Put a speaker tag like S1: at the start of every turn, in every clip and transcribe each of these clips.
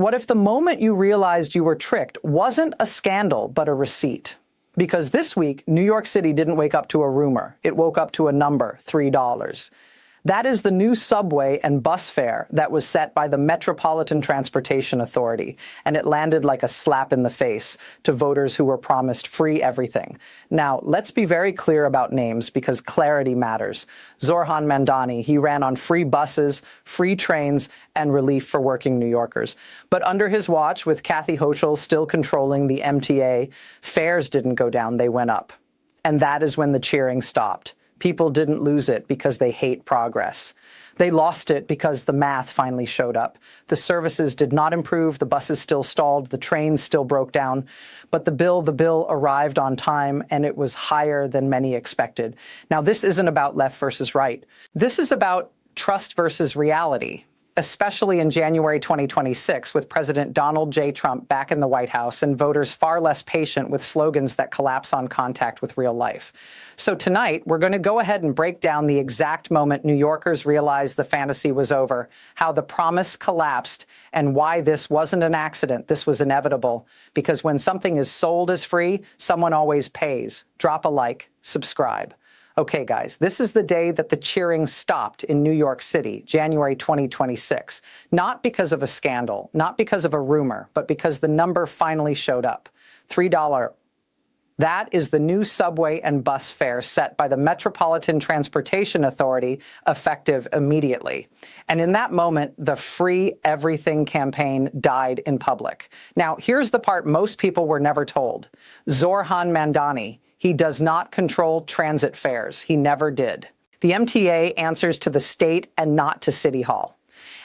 S1: What if the moment you realized you were tricked wasn't a scandal, but a receipt? Because this week, New York City didn't wake up to a rumor. It woke up to a number, $3. That is the new subway and bus fare that was set by the Metropolitan Transportation Authority, and it landed like a slap in the face to voters who were promised free everything. Now, let's be very clear about names because clarity matters. Zoran Mamdani, he ran on free buses, free trains, and relief for working New Yorkers. But under his watch, with Kathy Hochul still controlling the MTA, fares didn't go down, they went up. And that is when the cheering stopped. People didn't lose it because they hate progress. They lost it because the math finally showed up. The services did not improve, the buses still stalled, the trains still broke down. But the bill arrived on time, and it was higher than many expected. Now, this isn't about left versus right. This is about trust versus reality, especially in January 2026, with President Donald J. Trump back in the White House and voters far less patient with slogans that collapse on contact with real life. So tonight, we're going to go ahead and break down the exact moment New Yorkers realized the fantasy was over, how the promise collapsed, and why this wasn't an accident. This was inevitable, because when something is sold as free, someone always pays. Drop a like, subscribe. Okay, guys, this is the day that the cheering stopped in New York City, January 2026. Not because of a scandal, not because of a rumor, but because the number finally showed up. $3. That is the new subway and bus fare set by the Metropolitan Transportation Authority, effective immediately. And in that moment, the Free Everything campaign died in public. Now, here's the part most people were never told. Zoran Mamdani, he does not control transit fares. He never did. The MTA answers to the state and not to City Hall.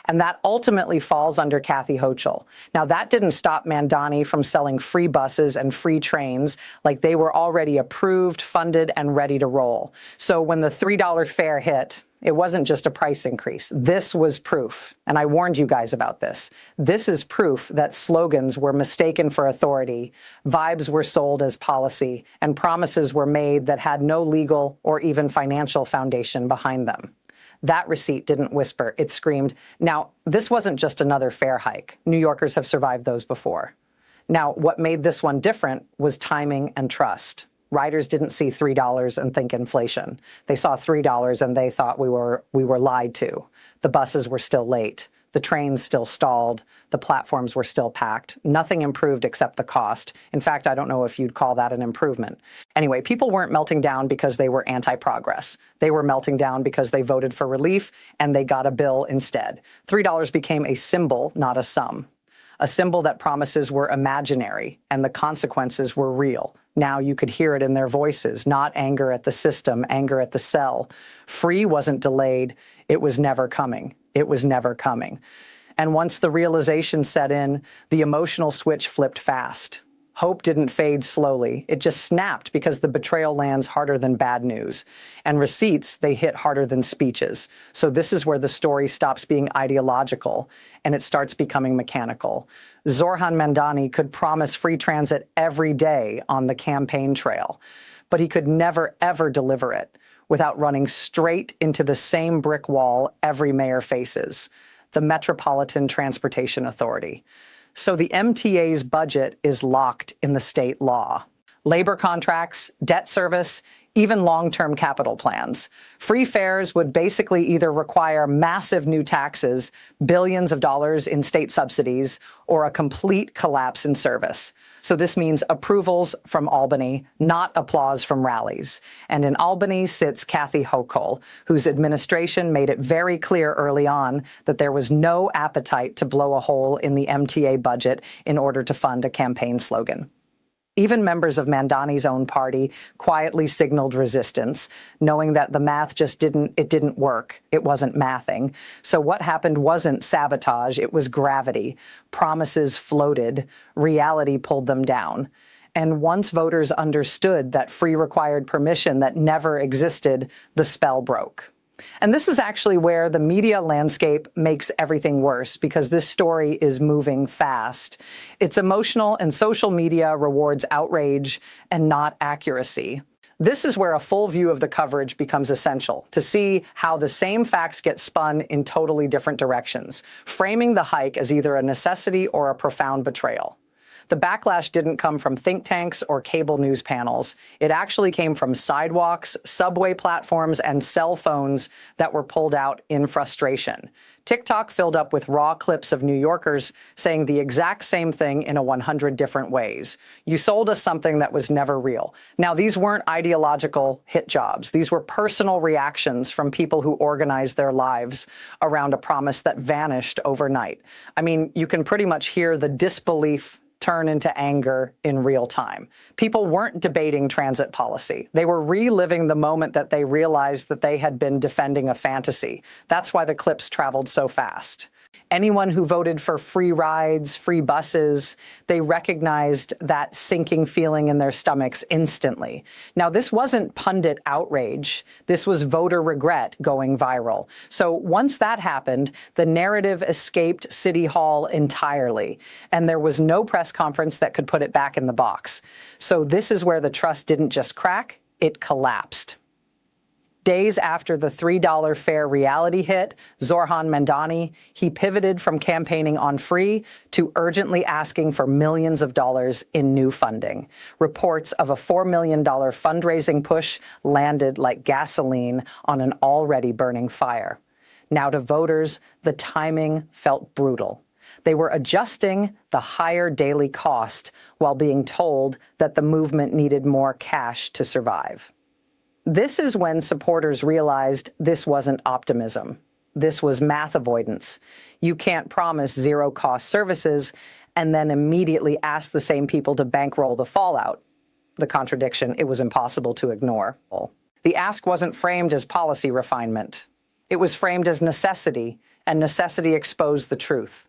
S1: And that ultimately falls under Kathy Hochul. Now, that didn't stop Mamdani from selling free buses and free trains, like they were already approved, funded, and ready to roll. So when the $3 fare hit, it wasn't just a price increase. This was proof. And I warned you guys about this. This is proof that slogans were mistaken for authority, vibes were sold as policy, and promises were made that had no legal or even financial foundation behind them. That receipt didn't whisper, it screamed. Now, this wasn't just another fare hike. New Yorkers have survived those before. Now, what made this one different was timing and trust. Riders didn't see $3 and think inflation. They saw $3 and they thought we were lied to. The buses were still late. The trains still stalled. The platforms were still packed. Nothing improved except the cost. In fact, I don't know if you'd call that an improvement. Anyway, people weren't melting down because they were anti-progress. They were melting down because they voted for relief and they got a bill instead. $3 became a symbol, not a sum. A symbol that promises were imaginary and the consequences were real. Now you could hear it in their voices, not anger at the system, anger at the cell. Free wasn't delayed. It was never coming. It was never coming. And once the realization set in, the emotional switch flipped fast. Hope didn't fade slowly. It just snapped because the betrayal lands harder than bad news. And receipts, they hit harder than speeches. So this is where the story stops being ideological and it starts becoming mechanical. Zoran Mamdani could promise free transit every day on the campaign trail, but he could never, ever deliver it without running straight into the same brick wall every mayor faces, the Metropolitan Transportation Authority. So the MTA's budget is locked in the state law. Labor contracts, debt service, even long-term capital plans. Free fares would basically either require massive new taxes, billions of dollars in state subsidies, or a complete collapse in service. So this means approvals from Albany, not applause from rallies. And in Albany sits Kathy Hochul, whose administration made it very clear early on that there was no appetite to blow a hole in the MTA budget in order to fund a campaign slogan. Even members of Mamdani's own party quietly signaled resistance, knowing that the math just didn't work. It wasn't mathing. So what happened wasn't sabotage, it was gravity. Promises floated, reality pulled them down. And once voters understood that free required permission that never existed, the spell broke. And this is actually where the media landscape makes everything worse, because this story is moving fast. It's emotional, and social media rewards outrage and not accuracy. This is where a full view of the coverage becomes essential, to see how the same facts get spun in totally different directions, framing the hike as either a necessity or a profound betrayal. The backlash didn't come from think tanks or cable news panels. It actually came from sidewalks, subway platforms, and cell phones that were pulled out in frustration. TikTok filled up with raw clips of New Yorkers saying the exact same thing in 100 different ways. You sold us something that was never real. Now, these weren't ideological hit jobs. These were personal reactions from people who organized their lives around a promise that vanished overnight. I mean, you can pretty much hear the disbelief turn into anger in real time. People weren't debating transit policy. They were reliving the moment that they realized that they had been defending a fantasy. That's why the clips traveled so fast. Anyone who voted for free rides, free buses, they recognized that sinking feeling in their stomachs instantly. Now, this wasn't pundit outrage. This was voter regret going viral. So once that happened, the narrative escaped City Hall entirely, and there was no press conference that could put it back in the box. So this is where the trust didn't just crack, it collapsed. Days after the $3 fare reality hit, Zoran Mamdani, he pivoted from campaigning on free to urgently asking for millions of dollars in new funding. Reports of a $4 million fundraising push landed like gasoline on an already burning fire. Now to voters, the timing felt brutal. They were adjusting the higher daily cost while being told that the movement needed more cash to survive. This is when supporters realized this wasn't optimism. This was math avoidance. You can't promise zero-cost services and then immediately ask the same people to bankroll the fallout. The contradiction, it was impossible to ignore. The ask wasn't framed as policy refinement. It was framed as necessity, and necessity exposed the truth.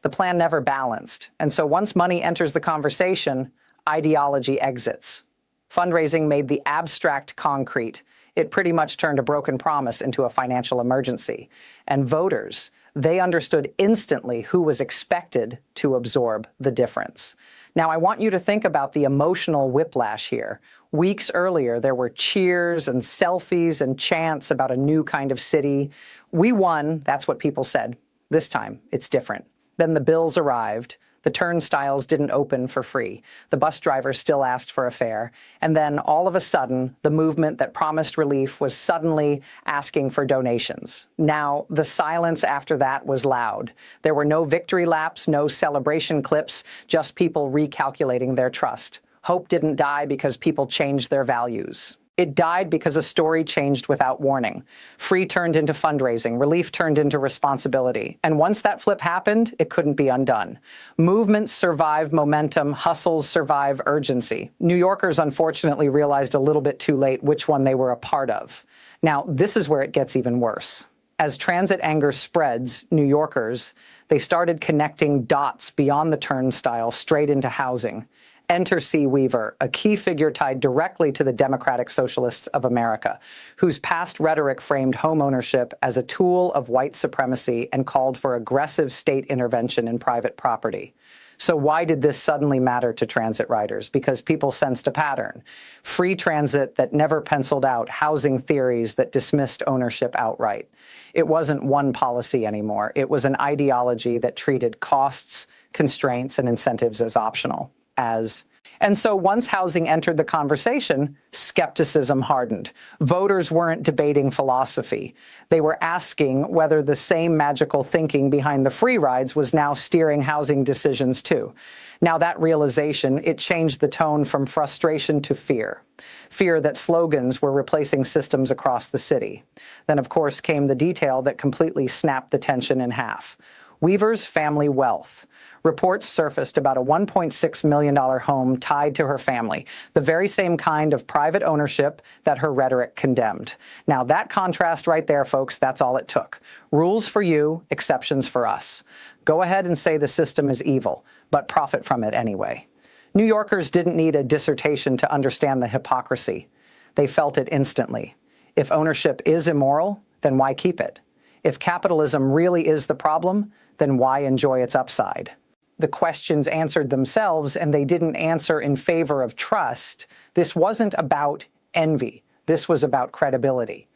S1: The plan never balanced, and so once money enters the conversation, ideology exits. Fundraising made the abstract concrete. It pretty much turned a broken promise into a financial emergency. And voters, they understood instantly who was expected to absorb the difference. Now, I want you to think about the emotional whiplash here. Weeks earlier, there were cheers and selfies and chants about a new kind of city. We won, that's what people said. This time, it's different. Then the bills arrived. The turnstiles didn't open for free. The bus driver still asked for a fare. And then all of a sudden, the movement that promised relief was suddenly asking for donations. Now, the silence after that was loud. There were no victory laps, no celebration clips, just people recalculating their trust. Hope didn't die because people changed their values. It died because a story changed without warning. Free turned into fundraising, relief turned into responsibility. And once that flip happened, it couldn't be undone. Movements survive momentum, hustles survive urgency. New Yorkers unfortunately realized a little bit too late which one they were a part of. Now, this is where it gets even worse. As transit anger spreads, New Yorkers, they started connecting dots beyond the turnstile straight into housing. Enter C. Weaver, a key figure tied directly to the Democratic Socialists of America, whose past rhetoric framed homeownership as a tool of white supremacy and called for aggressive state intervention in private property. So why did this suddenly matter to transit riders? Because people sensed a pattern. Free transit that never penciled out housing theories that dismissed ownership outright. It wasn't one policy anymore. It was an ideology that treated costs, constraints, and incentives as optional. And so once housing entered the conversation, skepticism hardened. Voters weren't debating philosophy. They were asking whether the same magical thinking behind the free rides was now steering housing decisions too. Now that realization, it changed the tone from frustration to fear. Fear that slogans were replacing systems across the city. Then, of course, came the detail that completely snapped the tension in half. Weaver's family wealth. Reports surfaced about a $1.6 million home tied to her family, the very same kind of private ownership that her rhetoric condemned. Now, that contrast right there, folks, that's all it took. Rules for you, exceptions for us. Go ahead and say the system is evil, but profit from it anyway. New Yorkers didn't need a dissertation to understand the hypocrisy. They felt it instantly. If ownership is immoral, then why keep it? If capitalism really is the problem, then why enjoy its upside? The questions answered themselves, and they didn't answer in favor of trust. This wasn't about envy. This was about credibility.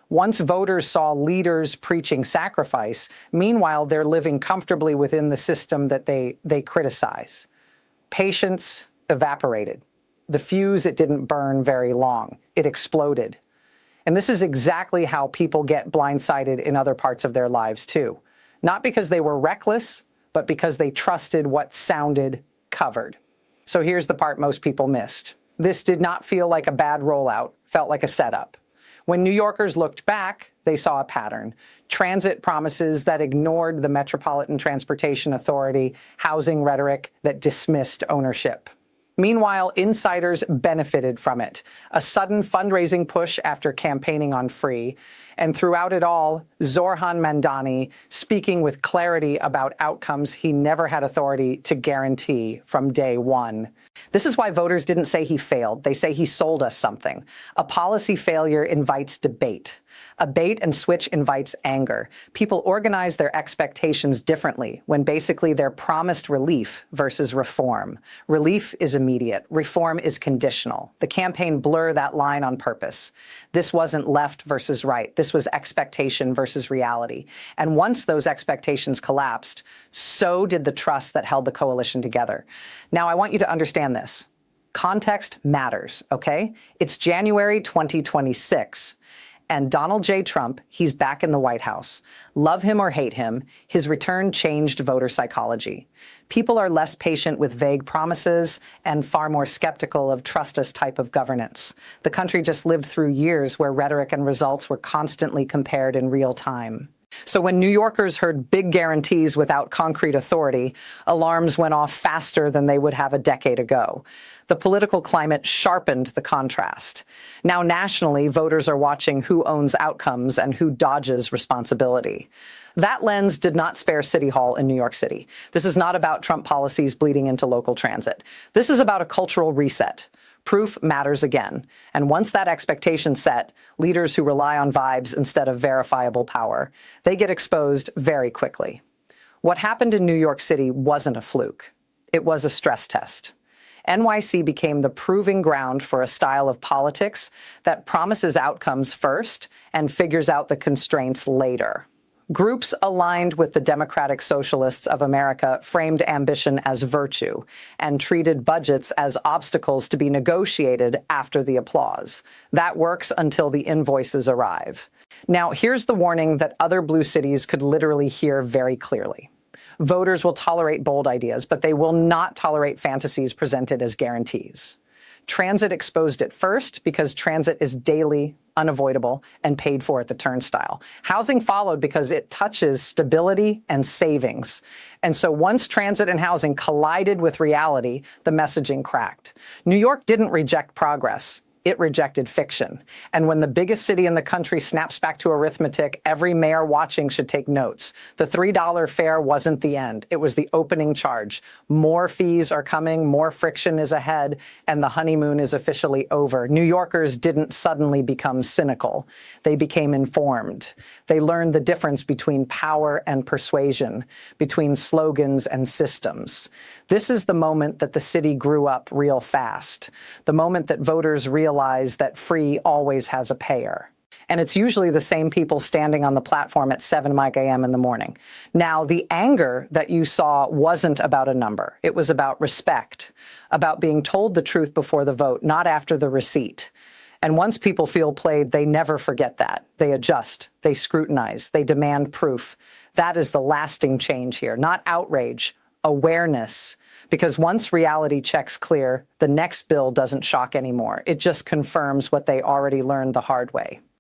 S1: Once voters saw leaders preaching sacrifice, meanwhile, they're living comfortably within the system that they criticize. Patience evaporated. The fuse, it didn't burn very long. It exploded. And this is exactly how people get blindsided in other parts of their lives, too. Not because they were reckless, but because they trusted what sounded covered. So here's the part most people missed. This did not feel like a bad rollout, felt like a setup. When New Yorkers looked back, they saw a pattern. Transit promises that ignored the Metropolitan Transportation Authority, housing rhetoric that dismissed ownership. Meanwhile, insiders benefited from it. A sudden fundraising push after campaigning on free. And throughout it all, Zoran Mamdani speaking with clarity about outcomes he never had authority to guarantee from day one. This is why voters didn't say he failed. They say he sold us something. A policy failure invites debate. A bait and switch invites anger. People organize their expectations differently when basically they're promised relief versus reform. Relief is immediate. Reform is conditional. The campaign blurred that line on purpose. This wasn't left versus right. This was expectation versus reality. And once those expectations collapsed, so did the trust that held the coalition together. Now, I want you to understand this. Context matters, okay? It's January 2026. And Donald J. Trump, he's back in the White House. Love him or hate him, his return changed voter psychology. People are less patient with vague promises and far more skeptical of trust us type of governance. The country just lived through years where rhetoric and results were constantly compared in real time. So when New Yorkers heard big guarantees without concrete authority, alarms went off faster than they would have a decade ago. The political climate sharpened the contrast. Now nationally, voters are watching who owns outcomes and who dodges responsibility. That lens did not spare City Hall in New York City. This is not about Trump policies bleeding into local transit. This is about a cultural reset. Proof matters again. And once that expectation's set, leaders who rely on vibes instead of verifiable power, they get exposed very quickly. What happened in New York City wasn't a fluke. It was a stress test. NYC became the proving ground for a style of politics that promises outcomes first and figures out the constraints later. Groups aligned with the Democratic Socialists of America framed ambition as virtue and treated budgets as obstacles to be negotiated after the applause. That works until the invoices arrive. Now, here's the warning that other blue cities could literally hear very clearly. Voters will tolerate bold ideas, but they will not tolerate fantasies presented as guarantees. Transit exposed it first because transit is daily, unavoidable, and paid for at the turnstile. Housing followed because it touches stability and savings. And so once transit and housing collided with reality, the messaging cracked. New York didn't reject progress. It rejected fiction. And when the biggest city in the country snaps back to arithmetic, every mayor watching should take notes. The $3 fare wasn't the end. It was the opening charge. More fees are coming, more friction is ahead, and the honeymoon is officially over. New Yorkers didn't suddenly become cynical. They became informed. They learned the difference between power and persuasion, between slogans and systems. This is the moment that the city grew up real fast. The moment that voters realized that free always has a payer. And it's usually the same people standing on the platform at 7 a.m. in the morning. Now, the anger that you saw wasn't about a number. It was about respect, about being told the truth before the vote, not after the receipt. And once people feel played, they never forget that. They adjust, they scrutinize, they demand proof. That is the lasting change here, not outrage, awareness. Because once reality checks clear, the next bill doesn't shock anymore. It just confirms what they already learned the hard way.